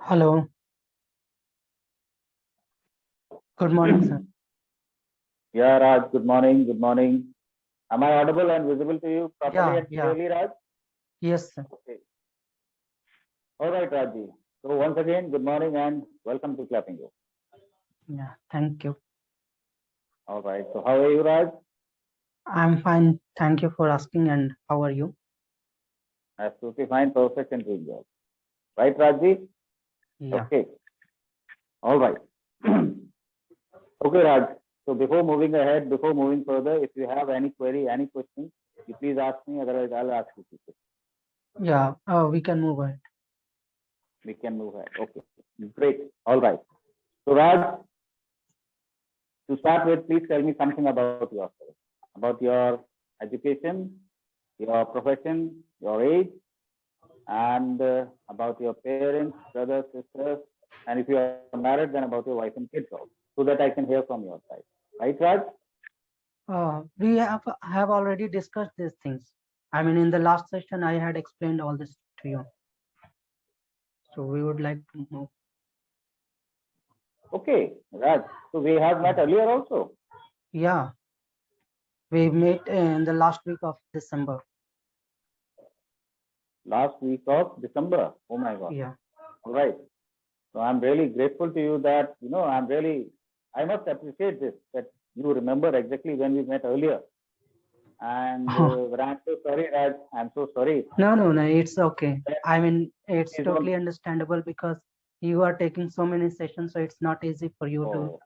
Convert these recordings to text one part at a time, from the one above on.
Hello. Good morning, sir. Yeah, Raj, good morning. Good morning. Am I audible and visible to you properly Yeah, and yeah. clearly, Raj? Yes, sir. Okay. All right, Rajji. So once again, good morning and welcome to CLAPINGO. Yeah, thank you. All right. So how are you, Raj? I'm fine. Thank you for asking. And how are you? Absolutely fine, perfect, and doing well. Right, Rajji? Yeah. Okay. All right. Okay, Raj. So before moving ahead, before moving further, if you have any query, any question, you please ask me. Otherwise, I'll ask you. Yeah, we can move ahead. We can move ahead. Okay. Great. All right. So Raj, to start with, please tell me something about yourself, about your education, your profession, your age, and about your parents, brothers, sisters, and if you are married, then about your wife and kids also, so that I can hear from your side. Right, Raj? We have already discussed these things. I mean, in the last session, I had explained all this to you. So we would like to know. Okay, Raj. So we have met earlier also. Yeah, we met in the last week of December. Last week of December. Oh my God. Yeah. All right. So I'm really grateful to you that, I must appreciate this, that you remember exactly when we met earlier. And but I'm so sorry, Raj. I'm so sorry. No, it's okay. I mean, it's Please totally don't. understandable because you are taking so many sessions, so it's not easy for you to Oh,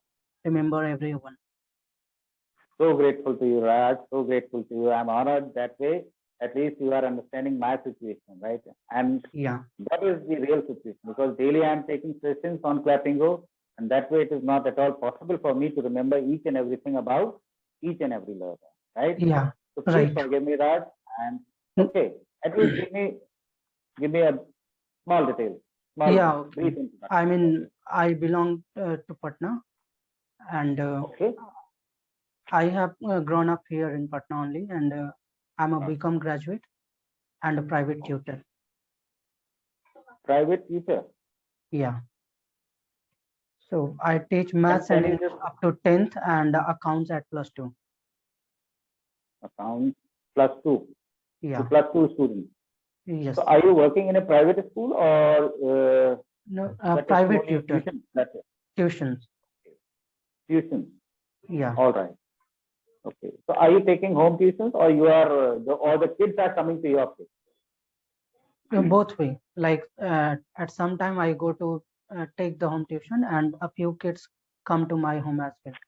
remember everyone. so grateful to you, Raj. So grateful to you. I'm honored that way. At least you are understanding my situation, right? And Yeah. that is the real situation because daily I'm taking sessions on Clappingo, and that way it is not at all possible for me to remember each and everything about each and every learner, right? Yeah, So please right. forgive me, Raj. And Mm, okay, at least give me a small detail, small Yeah, brief okay. I introduction. mean, I belong to Patna and Okay. I have grown up here in Patna only, and I'm a BCom graduate and a private tutor. Private teacher. Yeah. So I teach And maths and can you English just up to 10th and accounts at +2. account plus two to Yeah. plus two students? So Yes. are you working in a private school or No, that is private only tutor, tuition? That's it. tuitions. Tuition. Yeah. All right. Okay. So are you taking home tuitions or you are or the kids are coming to your place? Both way. Like at some time I go to take the home tuition, and a few kids come to my home as well.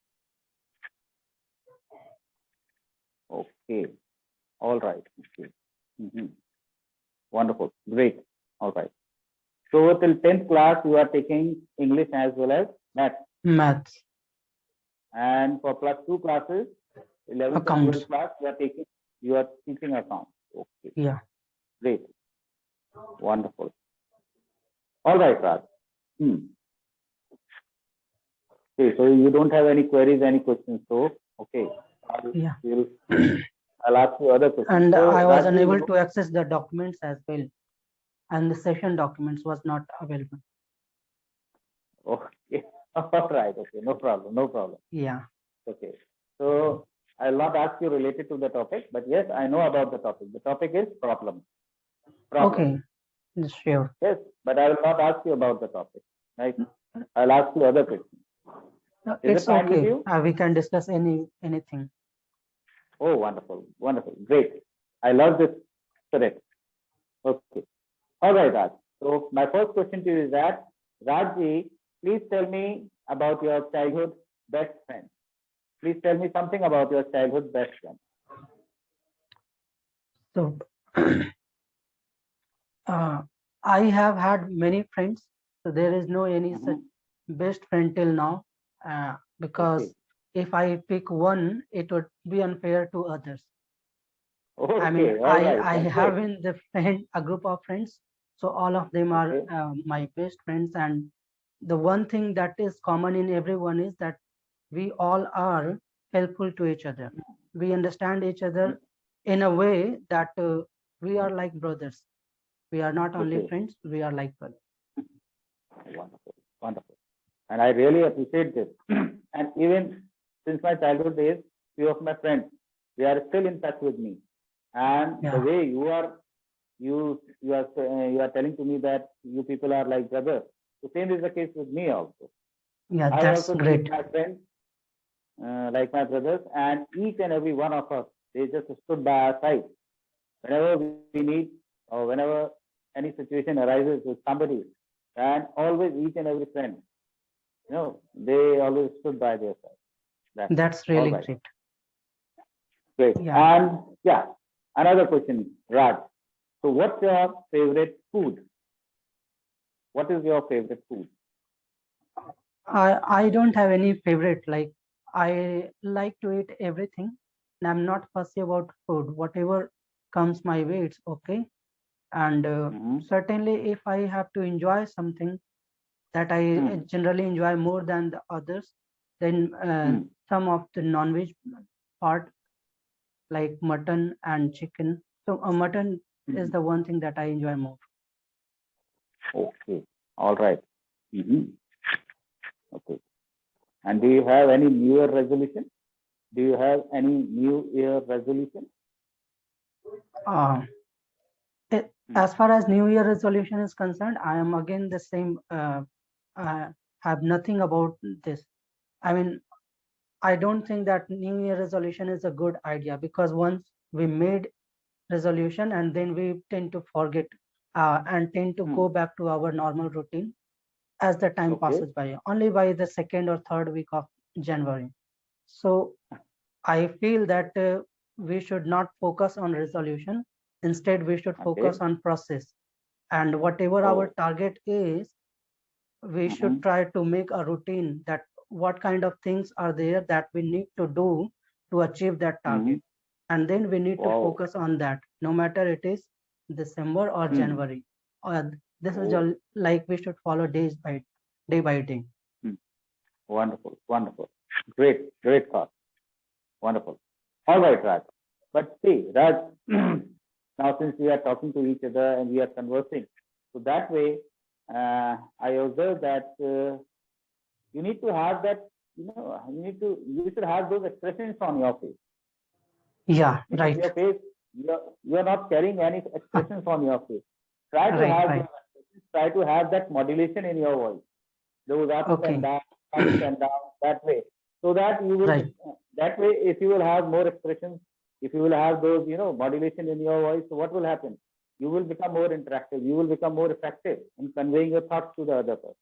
Okay. All right. Okay. Mm-hmm. Wonderful. Great. All right. So till 10th class, you are taking English as well as math. Maths, And for plus two classes, 11th and accounts. 12th class, you are teaching accounts. Okay. Yeah. Great. Wonderful. All right, Raj. Hmm. Okay, so you don't have any queries, any questions. So, okay, Yeah. I'll ask you other questions. And So, I was Rajji, unable to access the documents as well, and the session documents was not available. okay, all right, okay, no problem, no problem. Yeah. Okay, so I'll not ask you related to the topic, but yes, I know about the topic. The topic is problem. Okay. Sure. Yes, but I will not ask you about the topic. Right? I'll ask you other questions. Is it It's fine with okay. you? We can discuss anything. Oh, wonderful, wonderful, great. I love this spirit. Okay. All right, Raj. So my first question to you is that, Rajji, please tell me about your childhood best friend. Please tell me something about your childhood best friend. So I have had many friends. So there is no any such Mm-hmm. best friend till now, Okay. because if I pick one, it would be unfair to others. I mean, Okay. All I right. I That's have great. in the friend a group of friends, so all of them are Okay. my best friends. And the one thing that is common in everyone is that we all are helpful to each other. We understand each other in a way that we are like brothers. We are not only Okay. friends; we are like brothers. Wonderful. And I really appreciate this. And even since my childhood days, few of my friends, they are still in touch with me. And the Yeah, way you are telling to me that you people are like brothers. The same is the case with me also. yeah, I that's also treat great. my friends like my brothers, and each and every one of us, they just stood by our side whenever we need or whenever any situation arises with somebody, and always each and every friend, they always stood by their side. That's it. That's All really right, great. great. Yeah, And yeah, another question, Raj. So, what's your favorite food? What is your favorite food? I don't have any favorite. Like, I like to eat everything, and I'm not fussy about food. Whatever comes my way, it's okay. And Mm-hmm. certainly, if I have to enjoy something that I Mm-hmm. generally enjoy more than the others, then some of the non-veg part, like mutton and chicken. So mutton is Mm-hmm. the one thing that I enjoy more. Okay. All right. Mm-hmm. Okay. And do you have any New Year resolution? Do you have any New Year resolution? Uh, Mm. as far as New Year resolution is concerned, I am again the same. I have nothing about this. I mean, I don't think that New Year resolution is a good idea, because once we made resolution and then we tend to forget and tend to Mm. go back to our normal routine as the time Okay. passes by, only by the second or third week of January. So I feel that we should not focus on resolution. Instead, we should Okay. focus on process. And whatever our Oh. target is, we should Mm-hmm. try to make a routine that what kind of things are there that we need to do to achieve that Mm-hmm. target. And then we need to Wow. focus on that, no matter it is December or Mm. January. This is Oh. like we should follow day by day. Mm. Wonderful. Wonderful. Great. Great thought. Wonderful. All right, Raj. But see, Raj, now since we are talking to each other and we are conversing, so that way, I observe that you need to have that, you should have those expressions on your face. Yeah, Because right, your face, you're not carrying any expressions on your face. Try to right, have right. those expressions, try to have that modulation in your voice, those Okay, ups and downs, that way. So that you will be, right. that way, if you will have more expressions, if you will have those, modulation in your voice, so what will happen? You will become more interactive, you will become more effective in conveying your thoughts to the other person.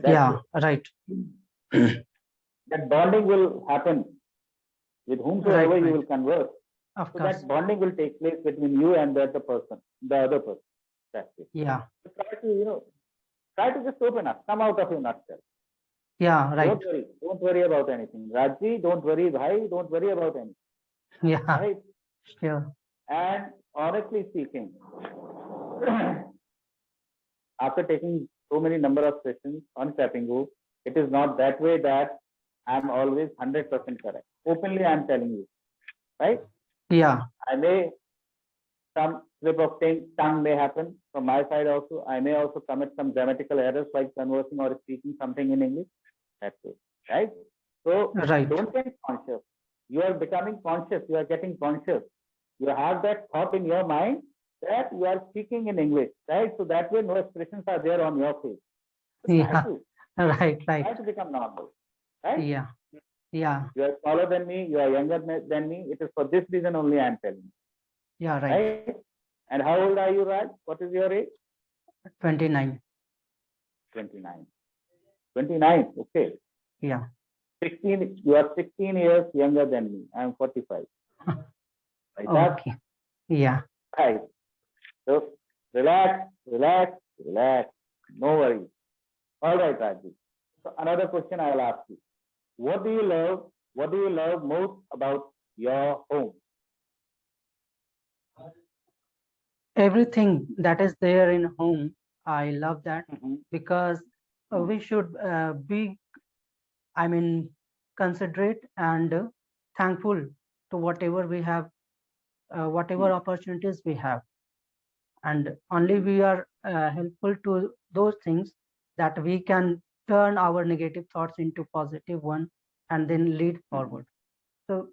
That way. Yeah, right, That bonding will happen with right, whomsoever you right. will converse. Of So course. that bonding will take place between you and the other person. That's it. Yeah, So try to just open up, come out of your nutshell. yeah, right. Don't worry about anything. Raji, don't worry, bhai, don't worry about anything, Yeah, right? sure. And honestly speaking, after taking so many number of sessions on Clapingo, it is not that way that I'm always 100% correct. Openly, I'm telling you, right? Yeah, I may some slip of tongue may happen from my side also. I may also commit some grammatical errors while conversing or speaking something in English. That's it, right? So right. don't get conscious. You are becoming conscious. You are getting conscious. You have that thought in your mind that you are speaking in English, right? So that way no expressions are there on your face. So Yeah, right, right. try to become normal, right? Yeah, yeah, You are taller than me. You are younger than me. It is for this reason only I am telling you, yeah, right. right? And how old are you, Raj? What is your age? 29. 29. 29. Okay. Yeah. 16. You are 16 years younger than me. I am 45. Right up. Okay. Yeah. Right. So relax, relax, relax. No worries. All right, Rajji. So another question I'll ask you. What do you love? What do you love most about your home? Everything that is there in home, I love that, Mm-hmm. because we should be, I mean, considerate and thankful to whatever we have, whatever opportunities we have. And only Mm-hmm. we are helpful to those things that we can turn our negative thoughts into positive one and then lead Mhm. forward. So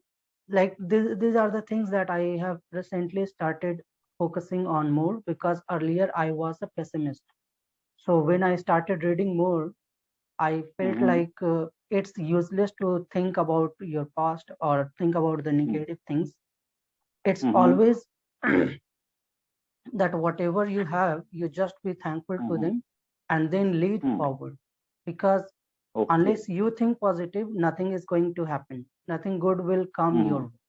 like these are the things that I have recently started focusing on more, because earlier I was a pessimist. So when I started reading more, I felt Mhm. like it's useless to think about your past or think about the Mhm. negative things. It's Mhm. always that whatever you have, you just be thankful to Mhm. them and then lead Mhm. forward. Because Okay. unless you think positive, nothing is going to happen. Nothing good will come your Mhm. way.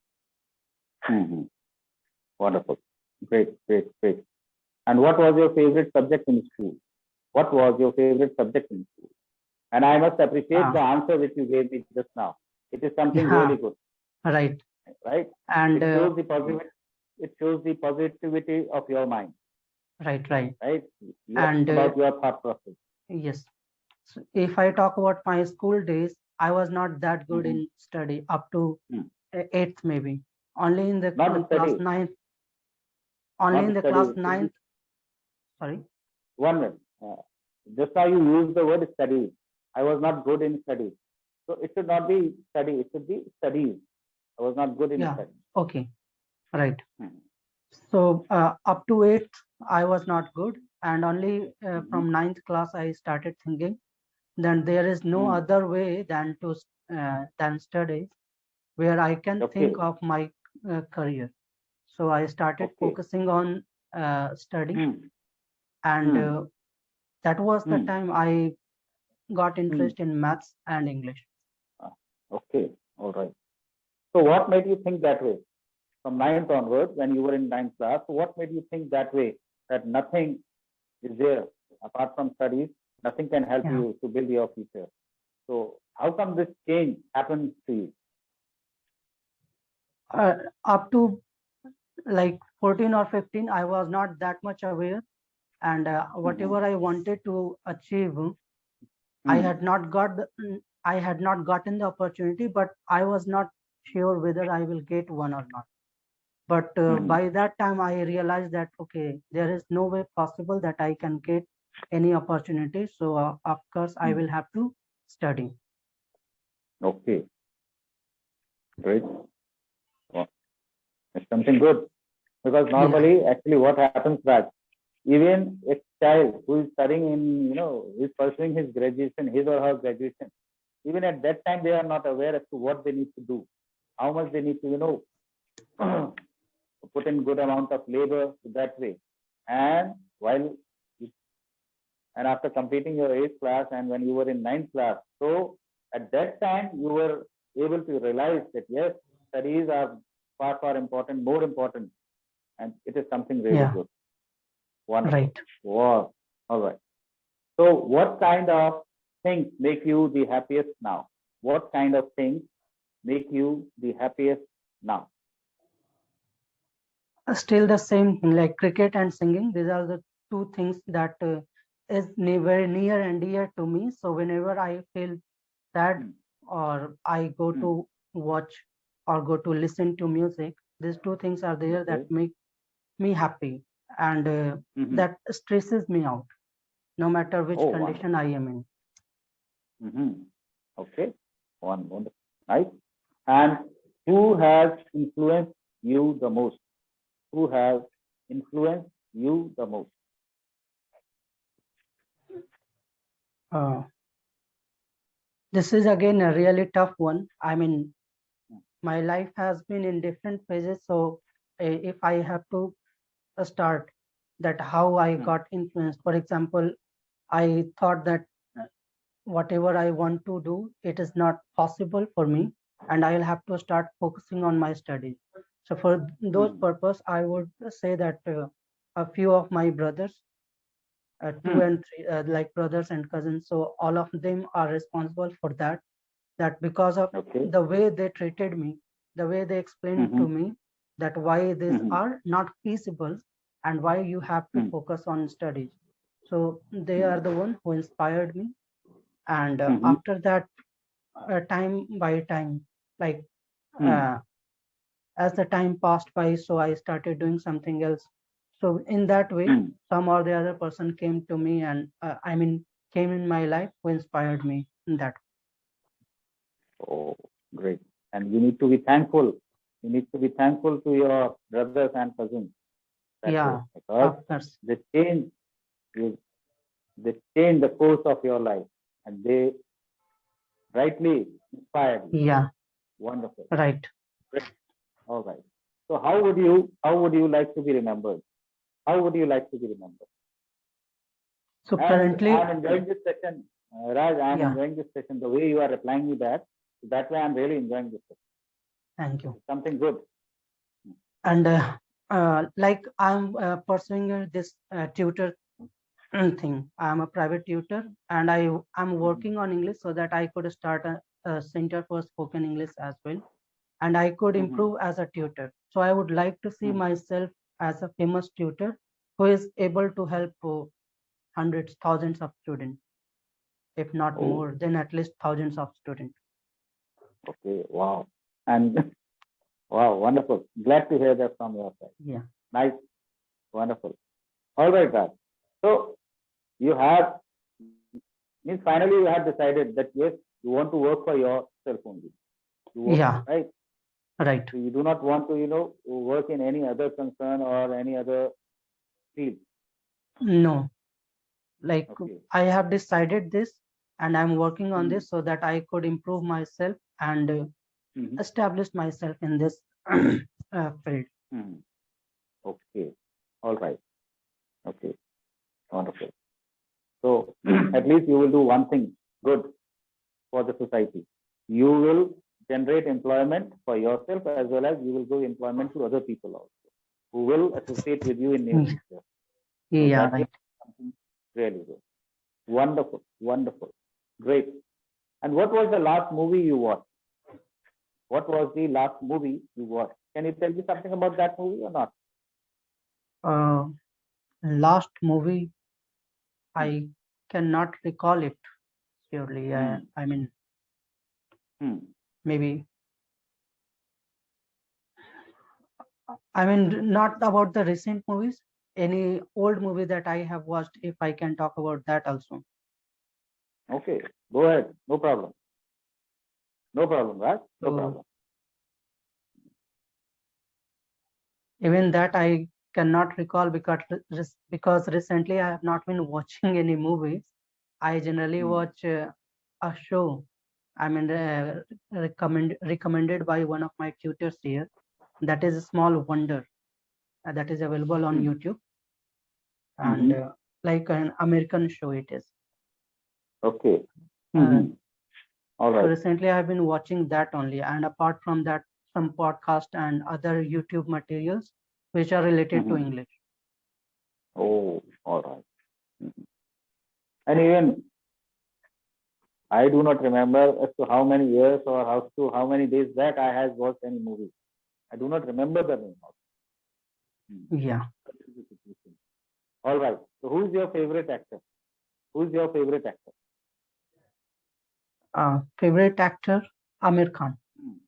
Mhm. Wonderful. Great, great, great. And what was your favorite subject in school? What was your favorite subject in school? And I must appreciate Ah, the answer which you gave me just now. It is something really yeah, good, right. right? And It shows the positive. It shows the positivity of your mind, right, right. right? And About your thought process. yes, so if I talk about my school days, I was not that good Mm-hmm. in study up to Mm. eighth maybe. Only in the Not class study, ninth. Only in not the study. class It should be ninth. Sorry. one minute. Just now you used the word study. I was not good in study. So it should not be study. It should be studies. I was not good in Yeah. study. Okay. Right. Mm-hmm. So up to eighth, I was not good, and only Mm-hmm. from ninth class I started thinking then there is no Mm. other way than studies where I can think Okay. of my career. So I started Okay. focusing on study, Mm. and Mm. that was the Mm. time I got Mm. interest in maths and English. Ah, okay. All right. So what made you think that way? From ninth onwards, when you were in ninth class, what made you think that way? That nothing is there apart from studies, nothing can help Yeah. you to build your future. So how come this change happens to you? Uh, Up to like 14 or 15, I was not that much aware, and Mm-hmm. whatever I wanted to achieve, I Mm. had not got I had not gotten the opportunity, but I was not sure whether I will get one or not. But Mm-hmm. by that time, I realized that okay, there is no way possible that I can get any opportunity. So of course, I Mm. will have to study. Okay, great. Well, it's something good because Yeah, normally, actually, what happens that even a child who is studying in, who is pursuing his graduation, his or her graduation, even at that time, they are not aware as to what they need to do, how much they need to, put in good amount of labor that way. And while and after completing your eighth class and when you were in ninth class, so at that time you were able to realize that yes, studies are far, far important, more important, and it is something really yeah, good. Wonderful. right. Wow. All right. So what kind of things make you the happiest now? What kind of things make you the happiest now? Still the same thing, like cricket and singing. These are the two things that is very near and dear to me. So whenever I feel sad Hmm. or I go Hmm. to watch or go to listen to music, these two things are there that Okay. make me happy, and Mm-hmm. that stresses me out no matter which Oh, condition wonderful. I am in. Mm-hmm. Okay. Wonderful. Nice. And who has influenced you the most? Who has influenced you the most? Uh, this is again a really tough one. I mean, my life has been in different phases. So if I have to start that how I Hmm. got influenced, for example, I thought that uh, whatever I want to do, it is not possible for me, and I'll have to start focusing on my studies. So for those Hmm. purpose, I would say that a few of my brothers, two Hmm. and three, like brothers and cousins, so all of them are responsible for that. That because of Okay. the way they treated me, the way they explained Mm-hmm. to me that why these Mm-hmm. are not feasible and why you have to Hmm. focus on studies. So they Hmm. are the one who inspired me, and Mm-hmm. after that, time by time, like Hmm. uh, as the time passed by, so I started doing something else. So in that way, Hmm. some or the other person came to me, and I mean, came in my life who inspired me in that. Oh, great. And you need to be thankful. You need to be thankful to your brothers and cousins that way Yeah, because of course. they change you, they change the course of your life and they rightly inspired you. Yeah, Wonderful. right. Great. All right. So how would you like to be remembered? How would you like to be remembered? So And currently, I'm enjoying this session, Raj. I'm yeah, enjoying this session. The way you are replying me back, that way I'm really enjoying this session. thank you. It's something good. And like I'm pursuing this tutor thing. I'm a private tutor, and I'm Mhm. working on English so that I could start a center for spoken English as well, and I could Mhm. improve as a tutor. So I would like to see Mhm. myself as a famous tutor who is able to help hundreds, thousands of students, if not Oh, more, then at least thousands of students. okay. Wow. And wow, wonderful. Glad to hear that from your side. Yeah, Nice. Wonderful. All right, Raj. So you have means finally you have decided that yes, you want to work for yourself only. yeah, Right? right. So you do not want to, work in any other concern or any other field. No, like Okay. I have decided this, and I'm working on Hmm. this so that I could improve myself and Hmm. establish myself in this field. Hmm. Okay. All right. Okay. Wonderful. So at least you will do one thing good for the society. You will generate employment for yourself as well as you will give employment to other people also who will associate with you in near Mm, future. So yeah, that way right. something really good. Wonderful. Wonderful. Great. And what was the last movie you watched? What was the last movie you watched? Can you tell me something about that movie or not? Uh, Last movie, Hmm. I cannot recall it surely. Hmm. I mean, Hmm. maybe, I mean, not about the recent movies, any old movie that I have watched, if I can talk about that also. Okay. Go ahead. No problem. No problem, right? No So problem. even that I cannot recall because recently I have not been watching any movies. I generally Hmm. watch a show. I mean, recommended by one of my tutors here. That is a Small Wonder that is available on Hmm. YouTube, and Hmm. like an American show it is. Okay. Uh, Hmm. All so right. recently I've been watching that only, and apart from that, some podcast and other YouTube materials which are related to Hmm. English. Oh, all right. Mhm. And even I do not remember as to how many years or how many days back I has watched any movie. I do not remember the name of. Hmm. Yeah. That is the situation. All right. So who's your favorite actor? Who's your favorite actor? Favorite actor, Amir Khan. Hmm.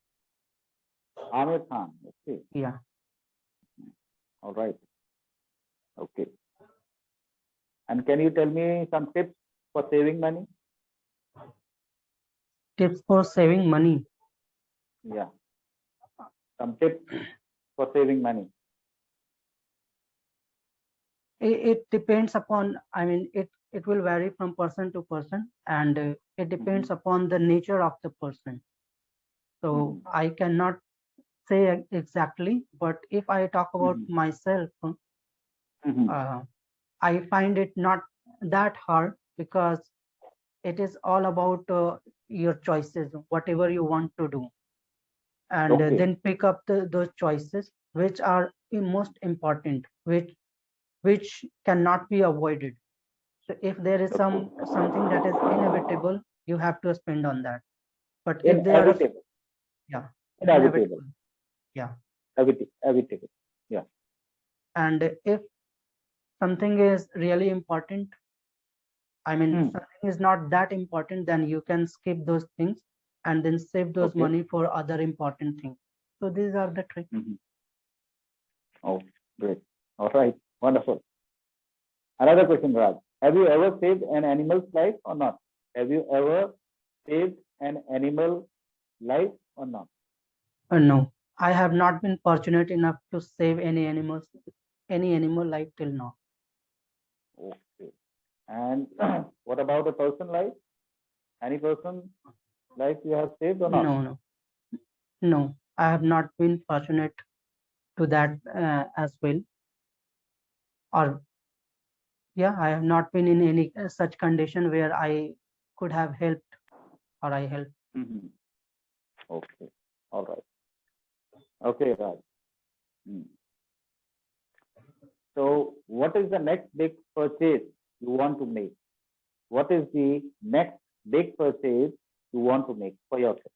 Amir Khan. Okay. Yeah. All right. Okay. And can you tell me some tips for saving money? Tips for saving money. Yeah. Some tips for saving money. It depends upon, I mean, it will vary from person to person, and it Hmm. depends upon the nature of the person. So Hmm. I cannot say exactly, but if I talk about Hmm. myself, Hmm. uh, I find it not that hard because it is all about your choices, whatever you want to do, and Okay. then pick up those choices which are the most important, which cannot be avoided. So if there is Okay. something that is inevitable, you have to spend on that. But if there are, Inevitable. yeah, Inevitable. inevitable, yeah. Inevitable. Yeah. And if something is really important, I mean, Hmm. something is not that important, then you can skip those things and then save those Okay. money for other important things. So these are the tricks. Hmm. Oh, great. All right. Wonderful. Another question, Raj. Have you ever saved an animal's life or not? Have you ever saved an animal life or not? No, I have not been fortunate enough to save any animal life till now. Okay. And what about a person life? Any person life you have saved or not? No, no, no. I have not been fortunate to that as well. Or yeah, I have not been in any such condition where I could have helped or I helped. Mhm. Okay. All right. Okay, Raj. Hmm. So, what is the next big purchase you want to make? What is the next big purchase you want to make for yourself?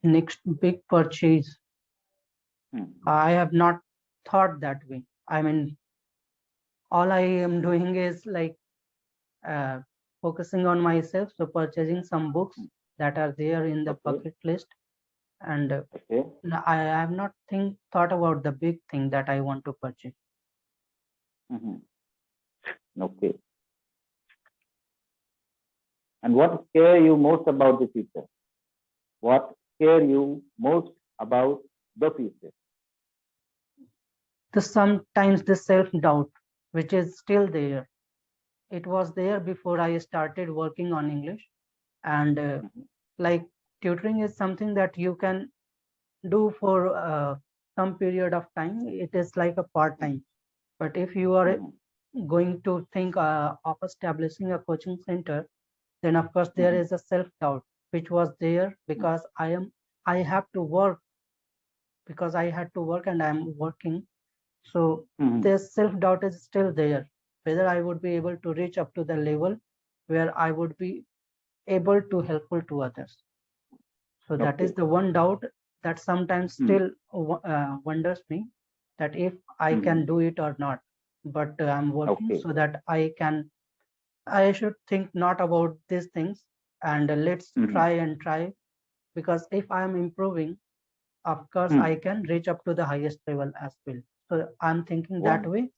Next big purchase. Hmm. I have not thought that way. I mean, all I am doing is like uh, focusing on myself. So purchasing some books Hmm. that are there in the Okay. bucket list, and Okay. I have not thought about the big thing that I want to purchase. Hmm. Okay. And what scare you most about the future? What scare you most about the future? Sometimes the self-doubt, which is still there. It was there before I started working on English, and Hmm. like tutoring is something that you can do for some period of time. It is like a part time. But if you are Hmm. going to think of establishing a coaching center, then of course there Hmm. is a self-doubt which was there because I have to work because I had to work and I'm working. So Hmm. this self-doubt is still there, whether I would be able to reach up to the level where I would be able to helpful to others. So that is Okay. the one doubt that sometimes Hmm. still wonders me that if I Hmm. can do it or not. But I'm working Okay. so that I should think not about these things and let's Hmm. try and try because if I am improving, of course I Hmm. can reach up to the highest level as well. So I'm thinking that One. way,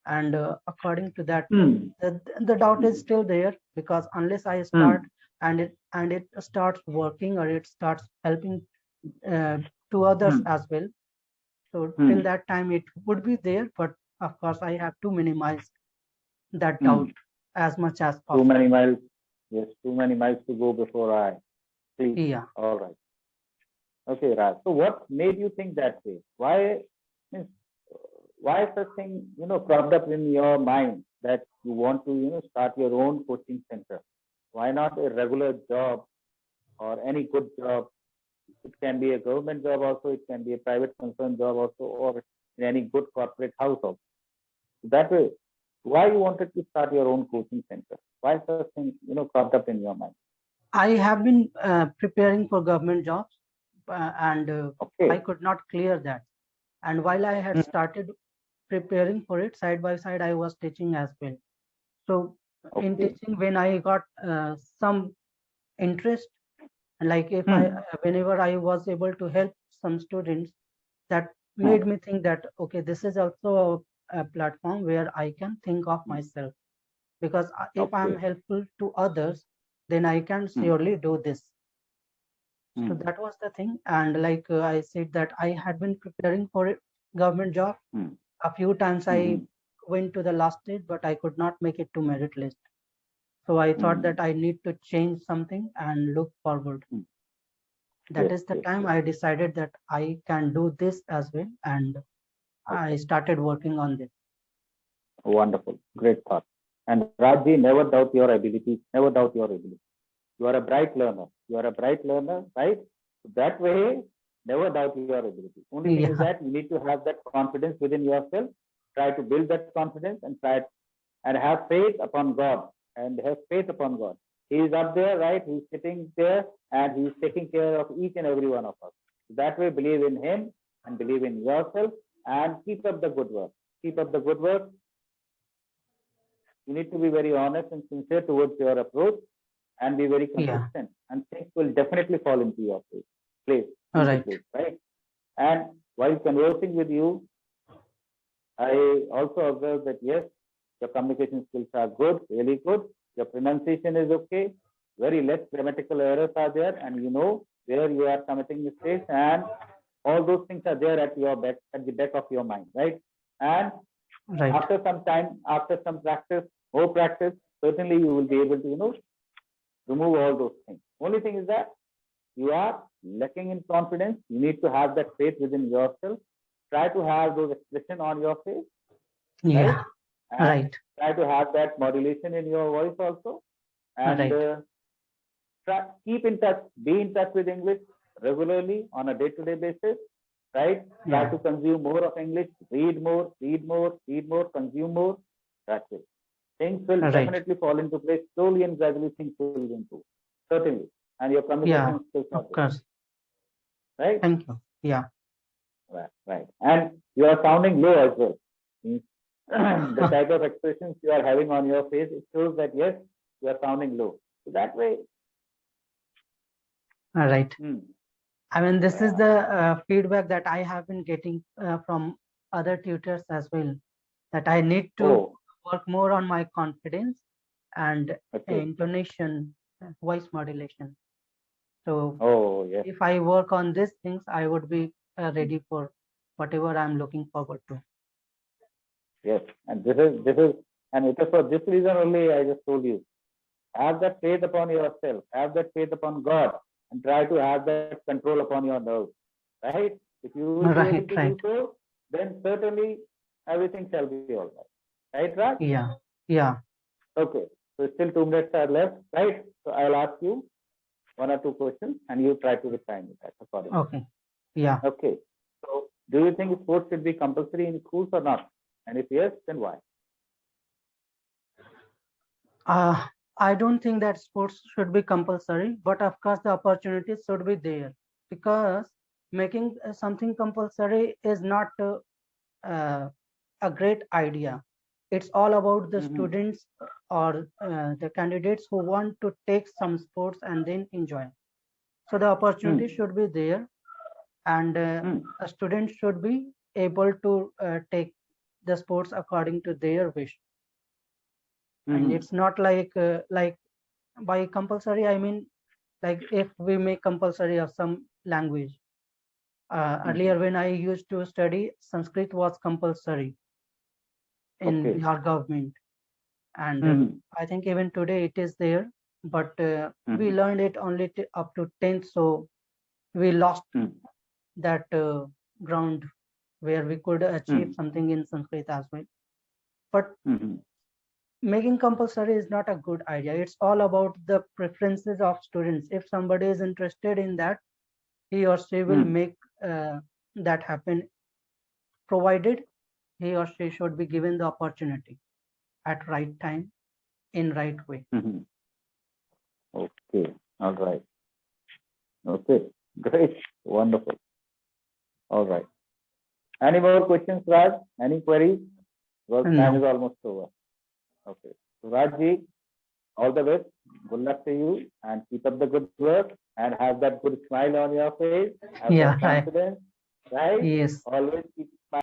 and according to that, Hmm. the doubt is Hmm. still there because unless I start Hmm. and it starts working or it starts helping uh, to others Hmm. as well. So till Hmm. that time it would be there, but of course I have to minimize that doubt Hmm. as much as Too possible. many miles. Yes, too many miles to go before I sleep. Yeah. All right. Okay, Raj. So what made you think that way? Means, why such thing, cropped up in your mind that you want to, start your own coaching center? Why not a regular job or any good job? It can be a government job also, it can be a private concern job also, or in any good corporate house also. That way, why you wanted to start your own coaching center? Why such thing, cropped up in your mind? I have been preparing for government jobs and I Okay. could not clear that. And while I had Hmm. started preparing for it side by side, I was teaching as well. So in Okay. teaching, when I got some interest, like if I, Hmm. whenever I was able to help some students, that Hmm. made me think that, okay, this is also a platform where I can think of Hmm. myself because if I'm Okay. helpful to others, then I can Hmm. surely do this. So Hmm. that was the thing. And like I said that I had been preparing for a government job. Hmm. A few times I Hmm. went to the last stage, but I could not make it to merit list. So I thought Hmm. that I need to change something and look forward. Hmm. That Yes. is the Yes. time Yes. I decided that I can do this as well. And I Okay. started working on this. Wonderful. Great thought. And Rajji, never doubt your abilities. Never doubt your ability. You are a bright learner. You are a bright learner, right? That way, never doubt your ability. Only thing is Yeah, that you need to have that confidence within yourself. Try to build that confidence and try and have faith upon God and have faith upon God. He is up there, right? He's sitting there and he's taking care of each and every one of us. That way, believe in Him and believe in yourself and keep up the good work. Keep up the good work. You need to be very honest and sincere towards your approach and be very yeah. consistent, and things will definitely fall into your place, All into right. place, right? And while conversing with you, I also observe that yes, your communication skills are good, really good. Your pronunciation is okay. Very less grammatical errors are there, and you know where you are committing mistakes, and all those things are there at your back, at the back of your mind, right? And Right. after some time, after some practice, more practice, certainly you will be able to, remove all those things. Only thing is that you are lacking in confidence. You need to have that faith within yourself. Try to have those expression on your face, right? Yeah. And Right. try to have that modulation in your voice also. And Right. keep in touch, be in touch with English regularly on a day-to-day basis, right? Try Yeah. to consume more of English, read more, read more, read more, consume more. That's it. Things will Right. definitely fall into place slowly and gradually. Things will improve, certainly, and your Yeah. communication skills are Of there, course. right? Thank you. Yeah. Right, right. And you are sounding low as well. Means the type of expressions you are having on your face, it shows that yes, you are sounding low. So that way, Right. hmm, I mean, this is yeah. the feedback that I have been getting from other tutors as well, that I need to Oh, work more on my confidence and okay. intonation, voice modulation. So Oh, yes, if I work on these things, I would be ready for whatever I'm looking forward to. yes. And this is, and it is for this reason only I just told you. Have that faith upon yourself. Have that faith upon God, and try to have that control upon your nerves. Right? If you will be able Right. to do Right. so, then certainly everything shall be all right. Right, Raj? Yeah. Yeah. Okay. So still 2 minutes are left, right? So I'll ask you one or two questions, and you try to reply me that accordingly. Okay. Yeah. Okay. So, do you think sports should be compulsory in schools or not? And if yes, then why? Uh, I don't think that sports should be compulsory, but of course the opportunities should be there, because making something compulsory is not uh, a great idea. It's all about the Mm-hmm. students or the candidates who want to take some sports and then enjoy. So the opportunity Hmm. should be there, and Hmm. a student should be able to take the sports according to their wish. And Hmm. it's not like by compulsory, I mean, like if we make compulsory of some language. Hmm. Earlier, when I used to study, Sanskrit was compulsory in Okay. Bihar government, and Hmm. I think even today it is there. But we Hmm. learned it only up to 10th, so we lost Hmm. that ground where we could achieve Hmm. something in Sanskrit as well. But Hmm. making compulsory is not a good idea. It's all about the preferences of students. If somebody is interested in that, he or she will Hmm. make that happen, provided he or she should be given the opportunity at right time in right way. Hmm. Okay. All right. Okay. Great. Wonderful. All right. Any more questions, Raj? Any queries? Well, time is No. almost over. Okay. So, Rajji, all the best. Good luck to you, and keep up the good work, and have that good smile on your face. Have that Yeah, right. confidence, right? Yes. Always keep smiling.